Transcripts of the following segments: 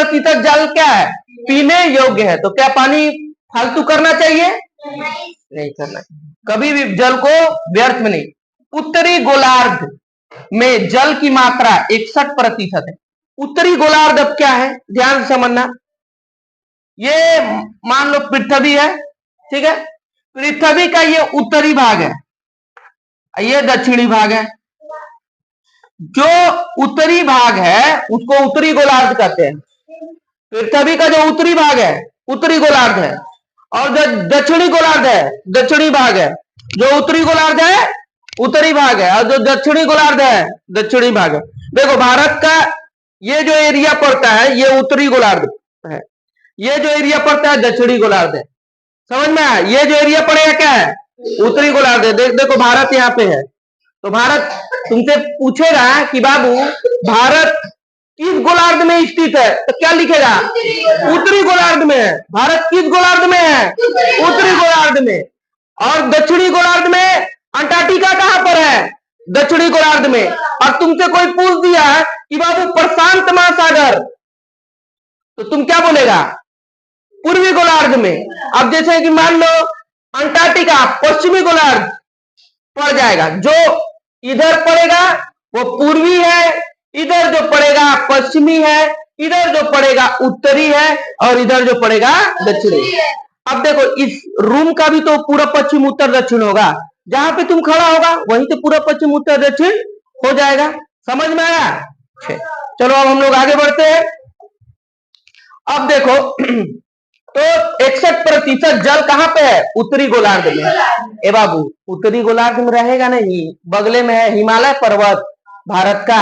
प्रतिशत जल क्या है, पीने योग्य है। तो क्या पानी फालतू करना चाहिए? नहीं करना चाहिए, कभी भी जल को व्यर्थ में नहीं। उत्तरी गोलार्ध में जल की मात्रा 61% है। उत्तरी गोलार्ध अब क्या है, ध्यान से समझना। ये मान लो पृथ्वी है, ठीक है, पृथ्वी का ये उत्तरी भाग है, ये दक्षिणी भाग है। जो उत्तरी भाग है उसको उत्तरी गोलार्ध कहते हैं। पृथ्वी का जो उत्तरी भाग है उत्तरी गोलार्ध है, और जो दक्षिणी गोलार्ध है दक्षिणी भाग है। जो उत्तरी गोलार्ध है उत्तरी भाग है, और जो दक्षिणी गोलार्ध है दक्षिणी भाग है। देखो भारत का ये जो एरिया पड़ता है ये उत्तरी गोलार्ध है, ये जो एरिया पड़ता है दक्षिणी गोलार्ध है। समझ में आया? ये जो एरिया पड़ेगा क्या है, उत्तरी गोलार्ध है। देखो भारत यहाँ पे है, तो भारत तुमसे पूछेगा कि बाबू भारत किस गोलार्ध में स्थित है, तो क्या लिखेगा, उत्तरी गोलार्ध में है। भारत किस गोलार्ध में है, उत्तरी गोलार्ध में। और दक्षिणी गोलार्ध में अंटार्कटिका कहां पर है, दक्षिणी गोलार्ध में। और तुमसे कोई पूछ दिया कि बाबू प्रशांत महासागर, तो तुम क्या बोलेगा, पूर्वी गोलार्ध में। अब जैसे कि मान लो अंटार्कटिका पश्चिमी गोलार्ध पड़ जाएगा, जो इधर पड़ेगा वो पूर्वी है, इधर जो पड़ेगा पश्चिमी है, इधर जो पड़ेगा उत्तरी है, और इधर जो पड़ेगा दक्षिणी। अब देखो इस रूम का भी तो पूरा पश्चिम उत्तर दक्षिण होगा, जहां पे तुम खड़ा होगा वहीं तो पूरा पश्चिम उत्तर दक्षिण हो जाएगा। समझ में आया? चलो अब हम लोग आगे बढ़ते हैं। अब देखो तो 61% जल कहां पे है, उत्तरी गोलार्ध में। ए बाबू उत्तरी गोलार्ध में रहेगा नहीं, बगले में है हिमालय पर्वत भारत का,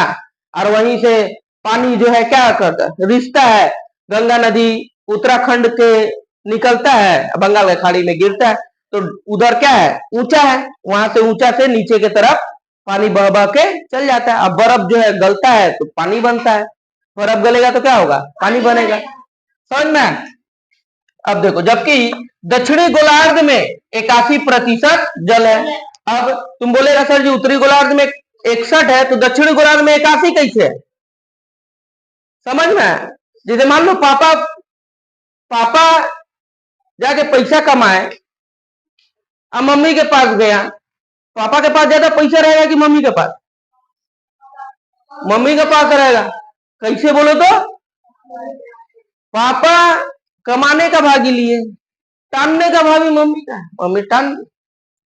और वहीं से पानी जो है क्या करता है, रिश्ता है गंगा नदी उत्तराखंड के निकलता है, बंगाल की खाड़ी में गिरता है। तो उधर क्या है, ऊंचा है, वहां से ऊंचा से नीचे की तरफ पानी बह बह के चल जाता है। अब बर्फ जो है गलता है तो पानी बनता है, बर्फ गलेगा तो क्या होगा, पानी बनेगा। समझ में? अब देखो जबकि दक्षिणी गोलार्ध में 81% जल है। अब तुम बोलेगा सर जी उत्तरी गोलार्ध में 61 है तो दक्षिणी गोलार्ध में 81 कैसे है? समझ में? जैसे मान लो पापा जाके पैसा कमाए, अब मम्मी के पास गया, पापा के पास ज्यादा पैसा रहेगा कि मम्मी के पास? मम्मी के पास रहेगा। कैसे बोलो तो, पापा कमाने का भागी लिए, टानने का भागी मम्मी का, मम्मी टान,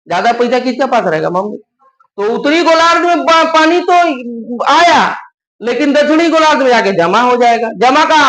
ज्यादा पैसा किसके पास रहेगा, मम्मी। तो उत्तरी गोलार्ध में पानी तो आया, लेकिन दक्षिणी गोलार्ध में जाके जमा हो जाएगा। जमा कहाँ